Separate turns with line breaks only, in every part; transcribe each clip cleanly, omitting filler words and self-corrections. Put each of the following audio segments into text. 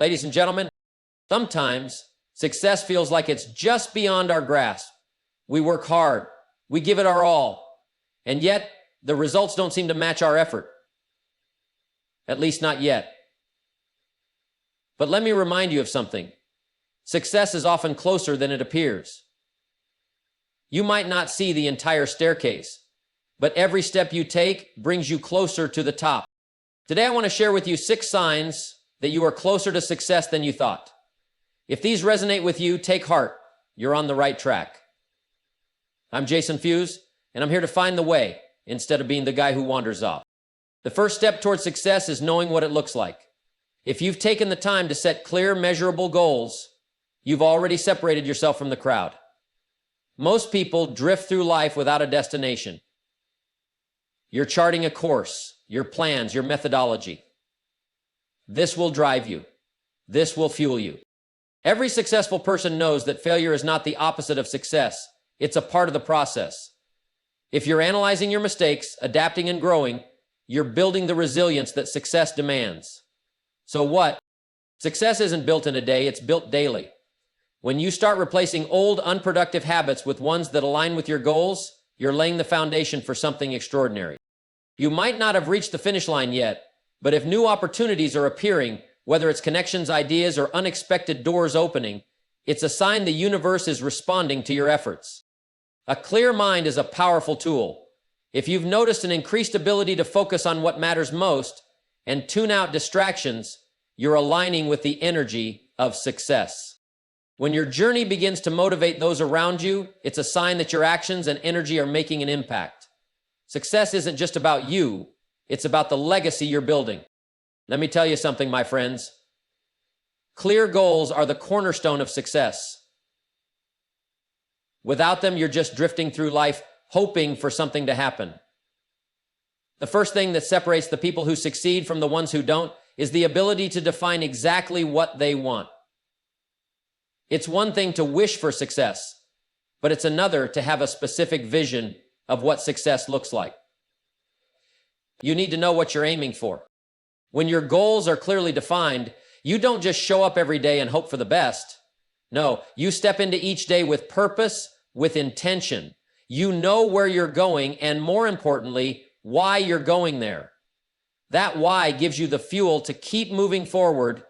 Ladies and gentlemen, sometimes success feels like it's just beyond our grasp. We work hard, we give it our all, and yet the results don't seem to match our effort. At least not yet. But let me remind you of something. Success is often closer than it appears. You might not see the entire staircase, but every step you take brings you closer to the top. Today I want to share with you 6 signs that you are closer to success than you thought. If these resonate with you, take heart. You're on the right track. I'm Jason Fuse, and I'm here to find the way instead of being the guy who wanders off. The first step towards success is knowing what it looks like. If you've taken the time to set clear, measurable goals, you've already separated yourself from the crowd. Most people drift through life without a destination. You're charting a course, your plans, your methodology. This will drive you. This will fuel you. Every successful person knows that failure is not the opposite of success. It's a part of the process. If you're analyzing your mistakes, adapting and growing, you're building the resilience that success demands. So what? Success isn't built in a day, it's built daily. When you start replacing old, unproductive habits with ones that align with your goals, you're laying the foundation for something extraordinary. You might not have reached the finish line yet, but if new opportunities are appearing, whether it's connections, ideas, or unexpected doors opening, it's a sign the universe is responding to your efforts. A clear mind is a powerful tool. If you've noticed an increased ability to focus on what matters most and tune out distractions, you're aligning with the energy of success. When your journey begins to motivate those around you, it's a sign that your actions and energy are making an impact. Success isn't just about you, it's about the legacy you're building. Let me tell you something, my friends. Clear goals are the cornerstone of success. Without them, you're just drifting through life, hoping for something to happen. The first thing that separates the people who succeed from the ones who don't is the ability to define exactly what they want. It's one thing to wish for success, but it's another to have a specific vision of what success looks like. You need to know what you're aiming for. When your goals are clearly defined, you don't just show up every day and hope for the best. No, you step into each day with purpose, with intention. You know where you're going, and more importantly, why you're going there. That why gives you the fuel to keep moving forward,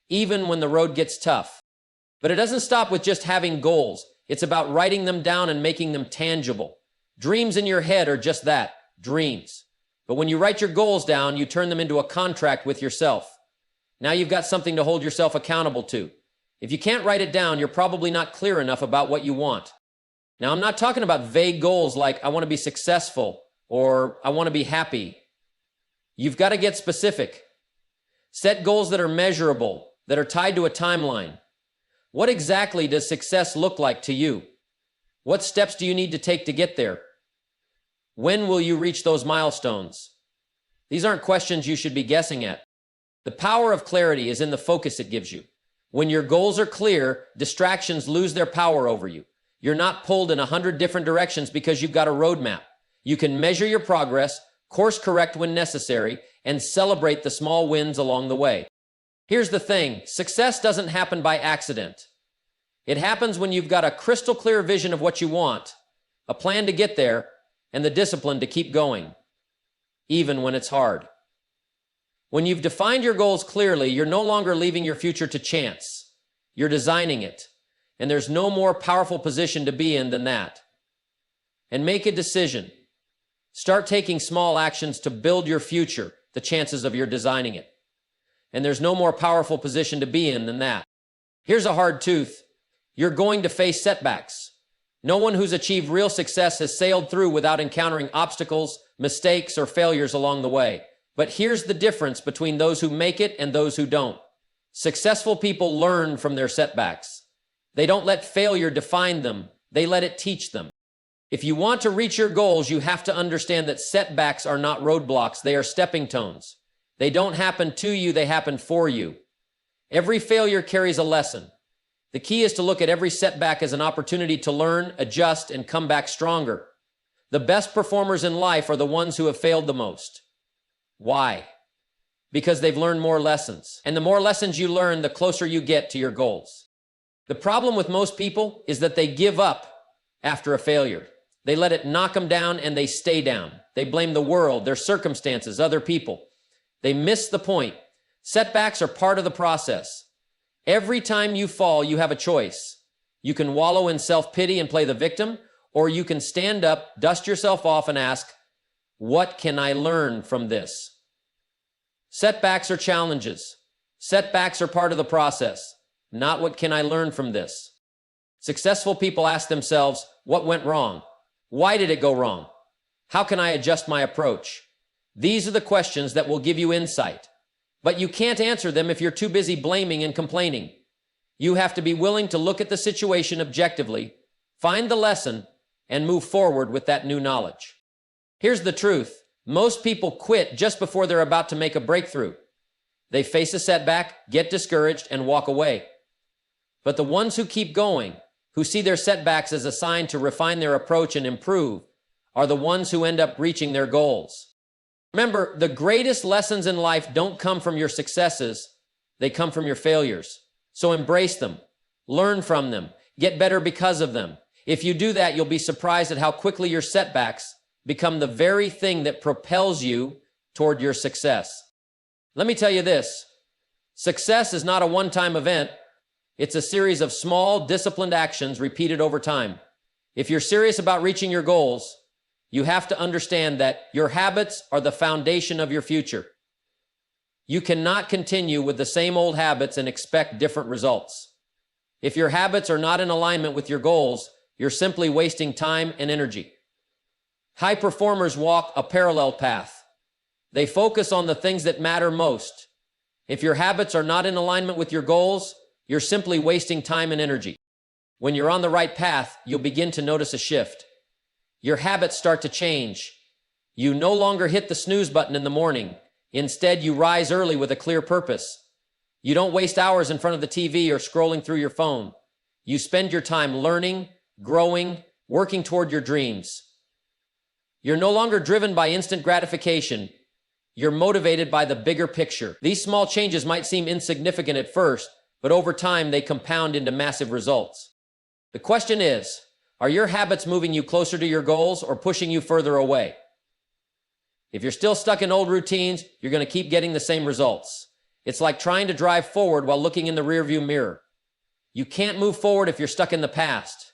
even when the road gets tough. But it doesn't stop with just having goals. It's about writing them down and making them tangible. Dreams in your head are just that, dreams. But when you write your goals down, you turn them into a contract with yourself. Now you've got something to hold yourself accountable to. If you can't write it down, you're probably not clear enough about what you want. Now, I'm not talking about vague goals like I want to be successful or I want to be happy. You've got to get specific. Set goals that are measurable, that are tied to a timeline. What exactly does success look like to you? What steps do you need to take to get there? When will you reach those milestones? These aren't questions you should be guessing at. The power of clarity is in the focus it gives you. When your goals are clear, distractions lose their power over you. You're not pulled in 100 different directions because you've got a roadmap. You can measure your progress, course correct when necessary, and celebrate the small wins along the way. Here's the thing, success doesn't happen by accident. It happens when you've got a crystal clear vision of what you want, a plan to get there, and the discipline to keep going, even when it's hard. When you've defined your goals clearly, you're no longer leaving your future to chance. You're designing it, and there's no more powerful position to be in than that. And make a decision. Start taking small actions to build your future, the chances of your designing it. And there's no more powerful position to be in than that. Here's a hard truth. You're going to face setbacks. No one who's achieved real success has sailed through without encountering obstacles, mistakes, or failures along the way. But here's the difference between those who make it and those who don't. Successful people learn from their setbacks. They don't let failure define them. They let it teach them. If you want to reach your goals, you have to understand that setbacks are not roadblocks. They are stepping stones. They don't happen to you, they happen for you. Every failure carries a lesson. The key is to look at every setback as an opportunity to learn, adjust, and come back stronger. The best performers in life are the ones who have failed the most. Why? because they've learned more lessons. And the more lessons you learn, the closer you get to your goals. The problem with most people is that they give up after a failure. They let it knock them down and they stay down. They blame the world, their circumstances, other people. They miss the point. Setbacks are part of the process. Every time you fall, you have a choice. You can wallow in self-pity and play the victim, or you can stand up, dust yourself off, and ask, what can I learn from this? Setbacks are challenges. Setbacks are part of the process, not what can I learn from this. Successful people ask themselves, what went wrong? Why did it go wrong? How can I adjust my approach? These are the questions that will give you insight. But you can't answer them if you're too busy blaming and complaining. You have to be willing to look at the situation objectively, find the lesson, and move forward with that new knowledge. Here's the truth. Most people quit just before they're about to make a breakthrough. They face a setback, get discouraged, and walk away. But the ones who keep going, who see their setbacks as a sign to refine their approach and improve, are the ones who end up reaching their goals. Remember, the greatest lessons in life don't come from your successes, they come from your failures. So embrace them, learn from them, get better because of them. If you do that, you'll be surprised at how quickly your setbacks become the very thing that propels you toward your success. Let me tell you this, success is not a one-time event. It's a series of small, disciplined actions repeated over time. If you're serious about reaching your goals, you have to understand that your habits are the foundation of your future. You cannot continue with the same old habits and expect different results. If your habits are not in alignment with your goals, you're simply wasting time and energy. High performers walk a parallel path. They focus on the things that matter most. If your habits are not in alignment with your goals, you're simply wasting time and energy. When you're on the right path, you'll begin to notice a shift. Your habits start to change. You no longer hit the snooze button in the morning. Instead, you rise early with a clear purpose. You don't waste hours in front of the TV or scrolling through your phone. You spend your time learning, growing, working toward your dreams. You're no longer driven by instant gratification. You're motivated by the bigger picture. These small changes might seem insignificant at first, but over time they compound into massive results. The question is, are your habits moving you closer to your goals or pushing you further away? If you're still stuck in old routines, you're going to keep getting the same results. It's like trying to drive forward while looking in the rearview mirror. You can't move forward if you're stuck in the past.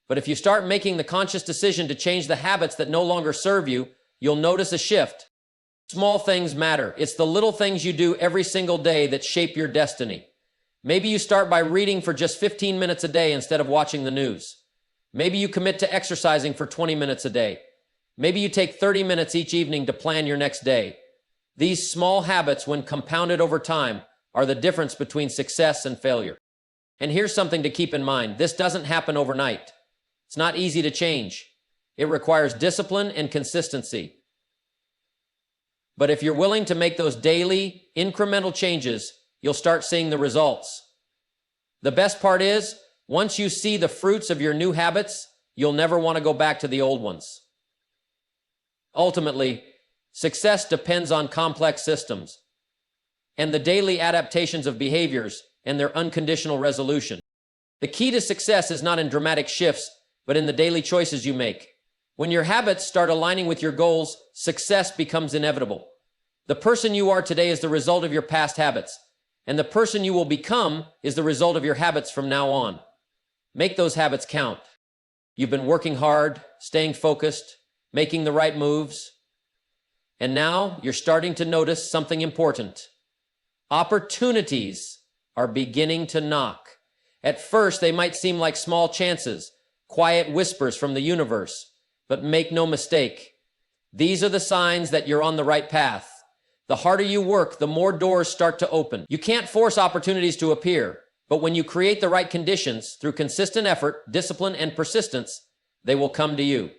But if you start making the conscious decision to change the habits that no longer serve you, you'll notice a shift. Small things matter. It's the little things you do every single day that shape your destiny. Maybe you start by reading for just 15 minutes a day instead of watching the news. Maybe you commit to exercising for 20 minutes a day. Maybe you take 30 minutes each evening to plan your next day. These small habits, when compounded over time, are the difference between success and failure. And here's something to keep in mind. This doesn't happen overnight. It's not easy to change. It requires discipline and consistency. But if you're willing to make those daily, incremental changes, you'll start seeing the results. The best part is, once you see the fruits of your new habits, you'll never want to go back to the old ones. Ultimately, success depends on complex systems and the daily adaptations of behaviors and their unconditional resolution. The key to success is not in dramatic shifts, but in the daily choices you make. When your habits start aligning with your goals, success becomes inevitable. The person you are today is the result of your past habits, and the person you will become is the result of your habits from now on. Make those habits count. You've been working hard, staying focused, making the right moves, and now you're starting to notice something important. Opportunities are beginning to knock. At first, they might seem like small chances, quiet whispers from the universe, but make no mistake. These are the signs that you're on the right path. The harder you work, the more doors start to open. You can't force opportunities to appear, but when you create the right conditions through consistent effort, discipline, and persistence, they will come to you.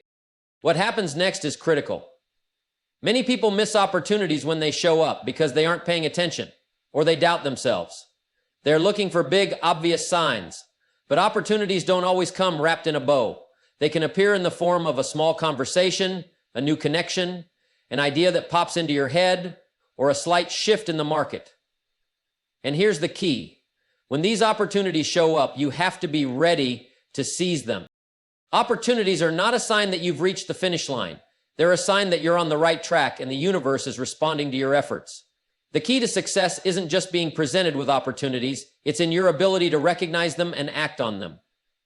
What happens next is critical. Many people miss opportunities when they show up because they aren't paying attention or they doubt themselves. They're looking for big, obvious signs, but opportunities don't always come wrapped in a bow. They can appear in the form of a small conversation, a new connection, an idea that pops into your head, or a slight shift in the market. And here's the key. When these opportunities show up, you have to be ready to seize them. Opportunities are not a sign that you've reached the finish line. They're a sign that you're on the right track and the universe is responding to your efforts. The key to success isn't just being presented with opportunities, it's in your ability to recognize them and act on them.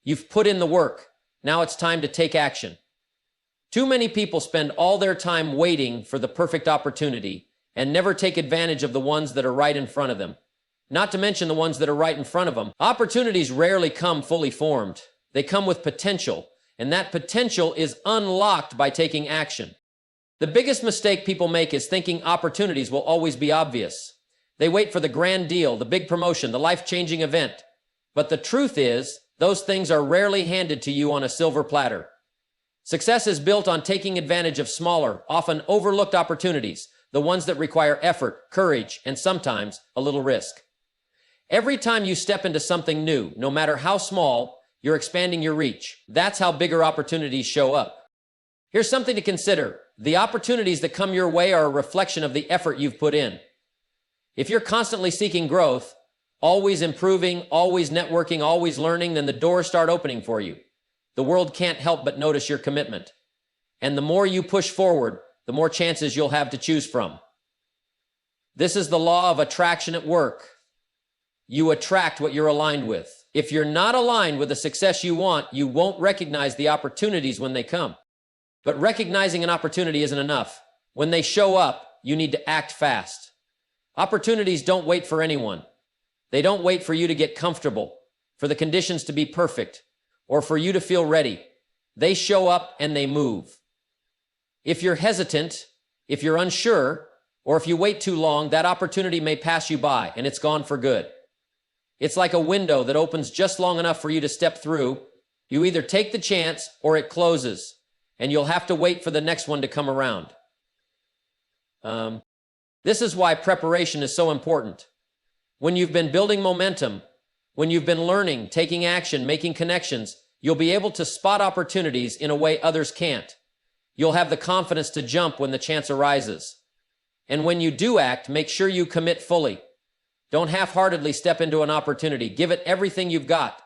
You've put in the work. Now it's time to take action. Too many people spend all their time waiting for the perfect opportunity and never take advantage of the ones that are right in front of them. Not to mention the ones that are right in front of them. Opportunities rarely come fully formed. They come with potential, and that potential is unlocked by taking action. The biggest mistake people make is thinking opportunities will always be obvious. They wait for the grand deal, the big promotion, the life-changing event. But the truth is, those things are rarely handed to you on a silver platter. Success is built on taking advantage of smaller, often overlooked opportunities, the ones that require effort, courage, and sometimes a little risk. Every time you step into something new, no matter how small, you're expanding your reach. That's how bigger opportunities show up. Here's something to consider. The opportunities that come your way are a reflection of the effort you've put in. If you're constantly seeking growth, always improving, always networking, always learning, then the doors start opening for you. The world can't help but notice your commitment. And the more you push forward, the more chances you'll have to choose from. This is the law of attraction at work. You attract what you're aligned with. If you're not aligned with the success you want, you won't recognize the opportunities when they come. But recognizing an opportunity isn't enough. When they show up, you need to act fast. Opportunities don't wait for anyone. They don't wait for you to get comfortable, for the conditions to be perfect, or for you to feel ready. They show up and they move. If you're hesitant, if you're unsure, or if you wait too long, that opportunity may pass you by and it's gone for good. It's like a window that opens just long enough for you to step through. You either take the chance or it closes, and you'll have to wait for the next one to come around. This is why preparation is so important. When you've been building momentum, when you've been learning, taking action, making connections, you'll be able to spot opportunities in a way others can't. You'll have the confidence to jump when the chance arises. And when you do act, make sure you commit fully. Don't half-heartedly step into an opportunity. Give it everything you've got.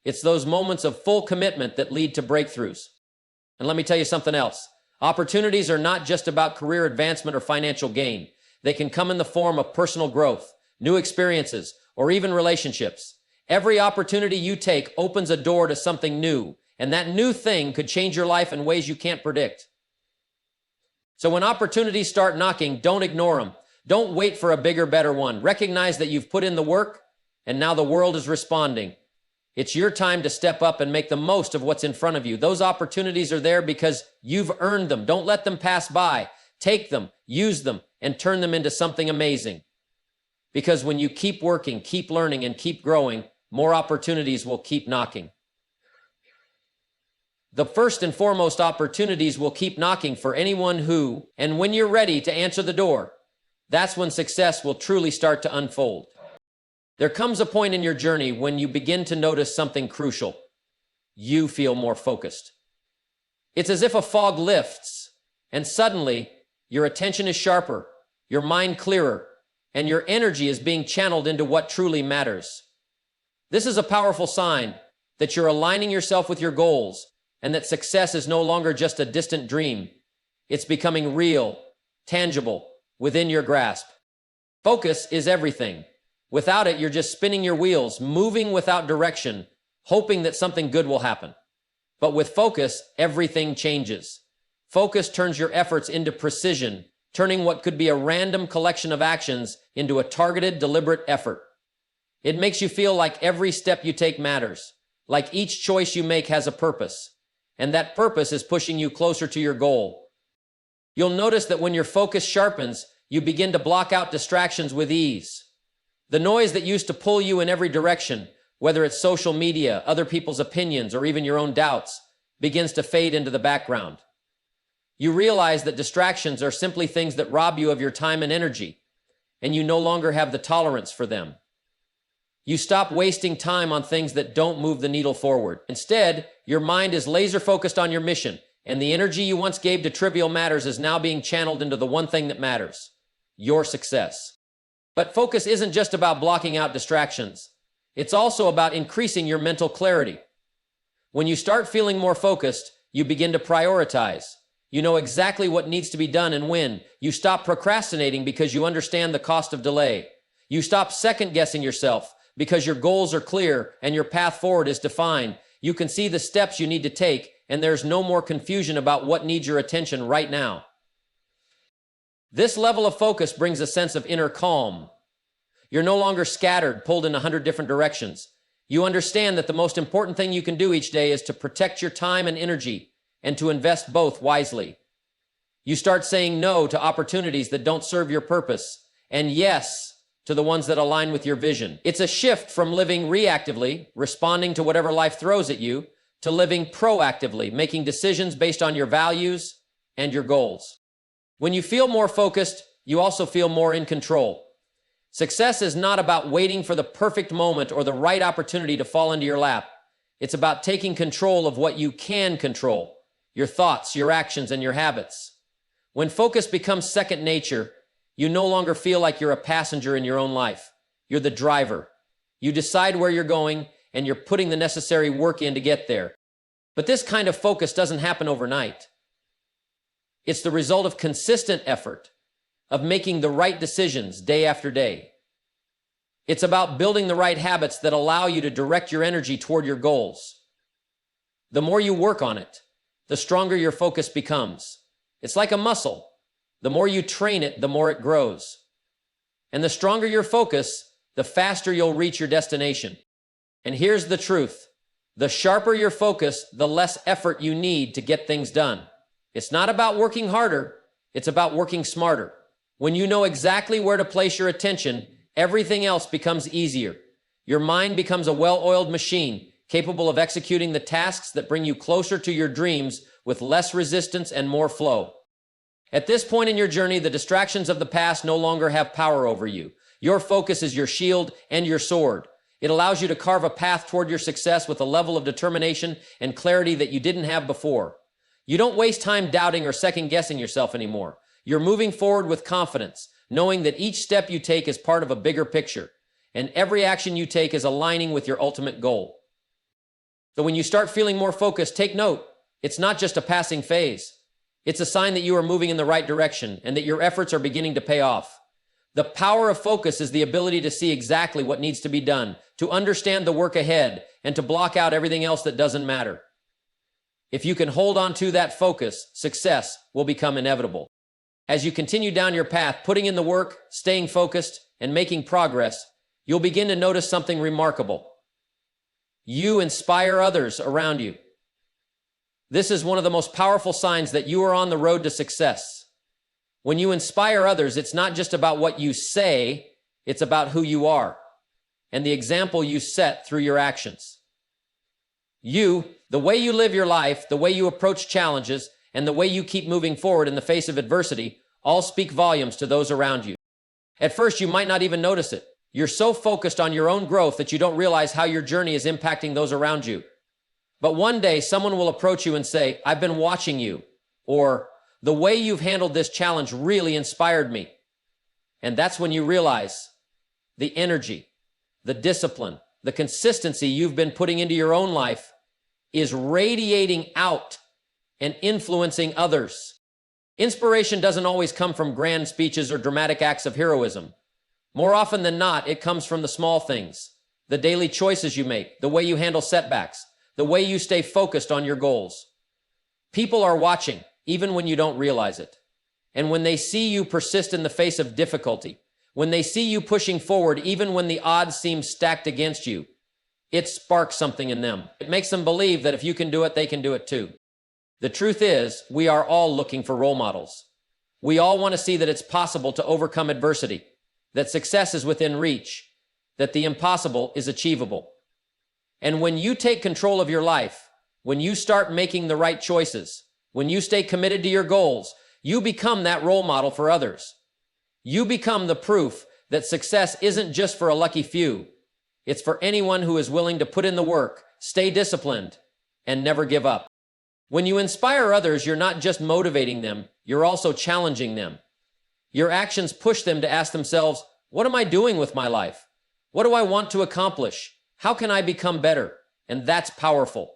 It's those moments of full commitment that lead to breakthroughs. And let me tell you something else. Opportunities are not just about career advancement or financial gain. They can come in the form of personal growth, new experiences, or even relationships. Every opportunity you take opens a door to something new, and that new thing could change your life in ways you can't predict. So when opportunities start knocking, don't ignore them. Don't wait for a bigger, better one. Recognize that you've put in the work, and now the world is responding. It's your time to step up and make the most of what's in front of you. Those opportunities are there because you've earned them. Don't let them pass by. Take them, use them, and turn them into something amazing. Because when you keep working, keep learning, and keep growing, more opportunities will keep knocking. The first and foremost opportunities will keep knocking for anyone who, and when you're ready to answer the door, that's when success will truly start to unfold. There comes a point in your journey when you begin to notice something crucial. You feel more focused. It's as if a fog lifts, and suddenly your attention is sharper, your mind clearer, and your energy is being channeled into what truly matters. This is a powerful sign that you're aligning yourself with your goals and that success is no longer just a distant dream. It's becoming real, tangible, within your grasp. Focus is everything. Without it, you're just spinning your wheels, moving without direction, hoping that something good will happen. But with focus, everything changes. Focus turns your efforts into precision, turning what could be a random collection of actions into a targeted, deliberate effort. It makes you feel like every step you take matters, like each choice you make has a purpose, and that purpose is pushing you closer to your goal. You'll notice that when your focus sharpens, you begin to block out distractions with ease. The noise that used to pull you in every direction, whether it's social media, other people's opinions, or even your own doubts, begins to fade into the background. You realize that distractions are simply things that rob you of your time and energy, and you no longer have the tolerance for them. You stop wasting time on things that don't move the needle forward. Instead, your mind is laser focused on your mission, and the energy you once gave to trivial matters is now being channeled into the one thing that matters. your success. But focus isn't just about blocking out distractions. It's also about increasing your mental clarity. When you start feeling more focused, you begin to prioritize. You know exactly what needs to be done and when. You stop procrastinating because you understand the cost of delay. You stop second-guessing yourself because your goals are clear and your path forward is defined. You can see the steps you need to take, and there's no more confusion about what needs your attention right now. This level of focus brings a sense of inner calm. You're no longer scattered, pulled in 100 different directions. You understand that the most important thing you can do each day is to protect your time and energy and to invest both wisely. You start saying no to opportunities that don't serve your purpose and yes to the ones that align with your vision. It's a shift from living reactively, responding to whatever life throws at you, to living proactively, making decisions based on your values and your goals. When you feel more focused, you also feel more in control. Success is not about waiting for the perfect moment or the right opportunity to fall into your lap. It's about taking control of what you can control, your thoughts, your actions, and your habits. When focus becomes second nature, you no longer feel like you're a passenger in your own life. You're the driver. You decide where you're going, and you're putting the necessary work in to get there. But this kind of focus doesn't happen overnight. It's the result of consistent effort, of making the right decisions day after day. It's about building the right habits that allow you to direct your energy toward your goals. The more you work on it, the stronger your focus becomes. It's like a muscle. The more you train it, the more it grows. And the stronger your focus, the faster you'll reach your destination. And here's the truth. The sharper your focus, the less effort you need to get things done. It's not about working harder. It's about working smarter. When you know exactly where to place your attention, everything else becomes easier. Your mind becomes a well-oiled machine, capable of executing the tasks that bring you closer to your dreams with less resistance and more flow. At this point in your journey, the distractions of the past no longer have power over you. Your focus is your shield and your sword. It allows you to carve a path toward your success with a level of determination and clarity that you didn't have before. You don't waste time doubting or second-guessing yourself anymore. You're moving forward with confidence, knowing that each step you take is part of a bigger picture, and every action you take is aligning with your ultimate goal. So when you start feeling more focused, take note. It's not just a passing phase. It's a sign that you are moving in the right direction and that your efforts are beginning to pay off. The power of focus is the ability to see exactly what needs to be done, to understand the work ahead, and to block out everything else that doesn't matter. If you can hold on to that focus, success will become inevitable. As you continue down your path, putting in the work, staying focused, and making progress, you'll begin to notice something remarkable. You inspire others around you. This is one of the most powerful signs that you are on the road to success. When you inspire others, it's not just about what you say, it's about who you are and the example you set through your actions. The way you live your life, the way you approach challenges, and the way you keep moving forward in the face of adversity all speak volumes to those around you. At first, you might not even notice it. You're so focused on your own growth that you don't realize how your journey is impacting those around you. But one day, someone will approach you and say, "I've been watching you," or "The way you've handled this challenge really inspired me." And that's when you realize the energy, the discipline, the consistency you've been putting into your own life is radiating out and influencing others. Inspiration doesn't always come from grand speeches or dramatic acts of heroism. More often than not, it comes from the small things, the daily choices you make, the way you handle setbacks, the way you stay focused on your goals. People are watching, even when you don't realize it. And when they see you persist in the face of difficulty, when they see you pushing forward even when the odds seem stacked against you, it sparks something in them. It makes them believe that if you can do it, they can do it too. The truth is, we are all looking for role models. We all want to see that it's possible to overcome adversity, that success is within reach, that the impossible is achievable. And when you take control of your life, when you start making the right choices, when you stay committed to your goals, you become that role model for others. You become the proof that success isn't just for a lucky few. It's for anyone who is willing to put in the work, stay disciplined, and never give up. When you inspire others, you're not just motivating them, you're also challenging them. Your actions push them to ask themselves, what am I doing with my life? What do I want to accomplish? How can I become better? And that's powerful.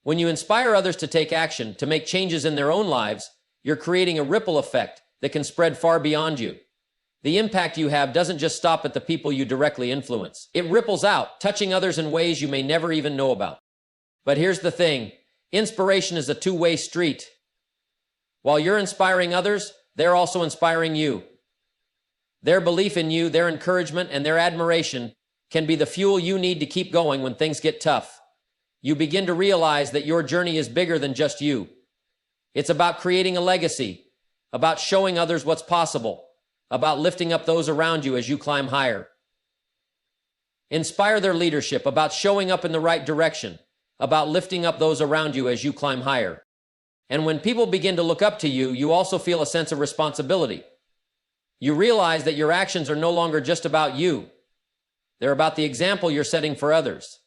When you inspire others to take action, to make changes in their own lives, you're creating a ripple effect that can spread far beyond you. The impact you have doesn't just stop at the people you directly influence. It ripples out, touching others in ways you may never even know about. But here's the thing. Inspiration is a two-way street. While you're inspiring others, they're also inspiring you. Their belief in you, their encouragement, and their admiration can be the fuel you need to keep going when things get tough. You begin to realize that your journey is bigger than just you. It's about creating a legacy, about showing others what's possible, about lifting up those around you as you climb higher. Inspire their leadership, about showing up in the right direction, about lifting up those around you as you climb higher. And when people begin to look up to you, you also feel a sense of responsibility. You realize that your actions are no longer just about you. They're about the example you're setting for others.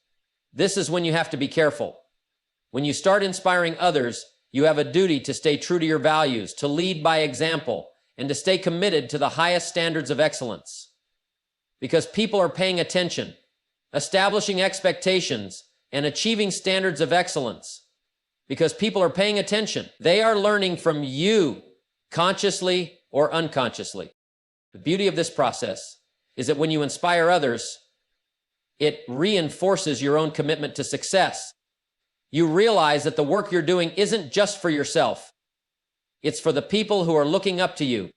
This is when you have to be careful. When you start inspiring others, you have a duty to stay true to your values, to lead by example, and to stay committed to the highest standards of excellence. Because people are paying attention, establishing expectations, and achieving standards of excellence. Because people are paying attention. They are learning from you, consciously or unconsciously. The beauty of this process is that when you inspire others, it reinforces your own commitment to success. You realize that the work you're doing isn't just for yourself. It's for the people who are looking up to you.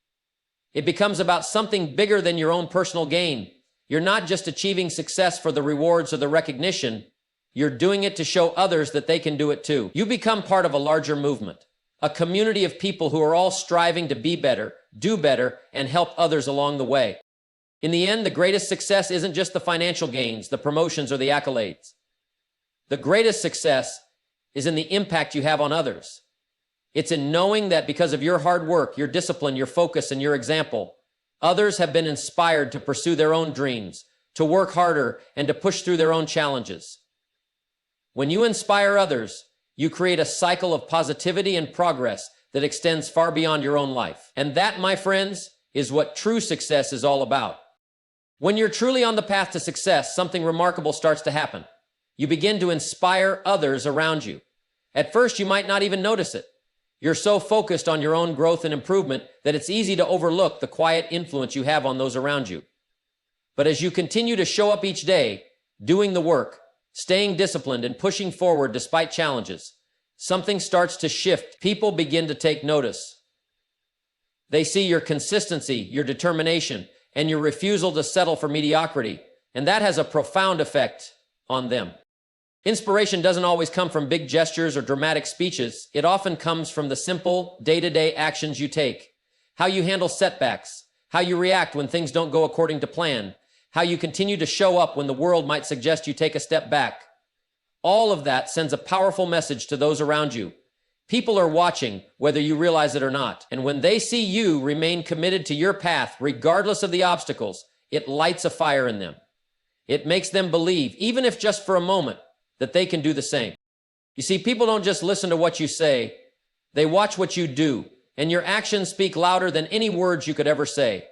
It becomes about something bigger than your own personal gain. You're not just achieving success for the rewards or the recognition. You're doing it to show others that they can do it too. You become part of a larger movement, a community of people who are all striving to be better, do better, and help others along the way. In the end, the greatest success isn't just the financial gains, the promotions, or the accolades. The greatest success is in the impact you have on others. It's in knowing that because of your hard work, your discipline, your focus, and your example, others have been inspired to pursue their own dreams, to work harder, and to push through their own challenges. When you inspire others, you create a cycle of positivity and progress that extends far beyond your own life. And that, my friends, is what true success is all about. When you're truly on the path to success, something remarkable starts to happen. You begin to inspire others around you. At first, you might not even notice it. You're so focused on your own growth and improvement that it's easy to overlook the quiet influence you have on those around you. But as you continue to show up each day, doing the work, staying disciplined and pushing forward despite challenges, something starts to shift. People begin to take notice. They see your consistency, your determination, and your refusal to settle for mediocrity, and that has a profound effect on them. Inspiration doesn't always come from big gestures or dramatic speeches. It often comes from the simple, day-to-day actions you take, how you handle setbacks, how you react when things don't go according to plan, how you continue to show up when the world might suggest you take a step back. All of that sends a powerful message to those around you. People are watching, whether you realize it or not. And when they see you remain committed to your path, regardless of the obstacles, it lights a fire in them. It makes them believe, even if just for a moment, that they can do the same. You see, people don't just listen to what you say, they watch what you do, and your actions speak louder than any words you could ever say.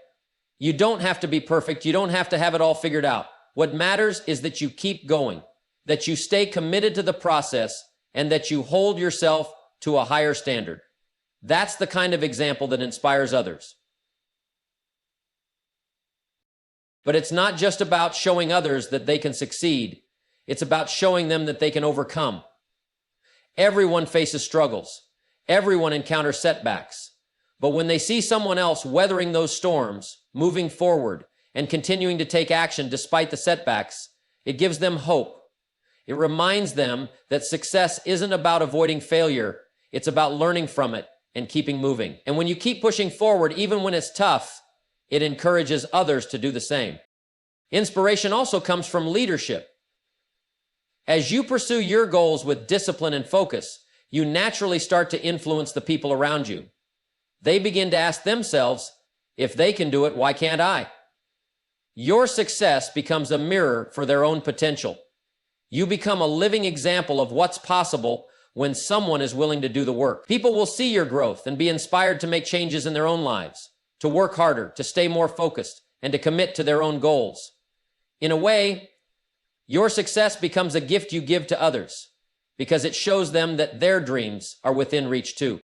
You don't have to be perfect, you don't have to have it all figured out. What matters is that you keep going, that you stay committed to the process, and that you hold yourself to a higher standard. That's the kind of example that inspires others. But it's not just about showing others that they can succeed. It's about showing them that they can overcome. Everyone faces struggles. Everyone encounters setbacks. But when they see someone else weathering those storms, moving forward, and continuing to take action despite the setbacks, it gives them hope. It reminds them that success isn't about avoiding failure. It's about learning from it and keeping moving. And when you keep pushing forward, even when it's tough, it encourages others to do the same. Inspiration also comes from leadership. As you pursue your goals with discipline and focus, you naturally start to influence the people around you. They begin to ask themselves, if they can do it, why can't I? Your success becomes a mirror for their own potential. You become a living example of what's possible when someone is willing to do the work. People will see your growth and be inspired to make changes in their own lives. to work harder, to stay more focused, and to commit to their own goals. In a way, your success becomes a gift you give to others because it shows them that their dreams are within reach too.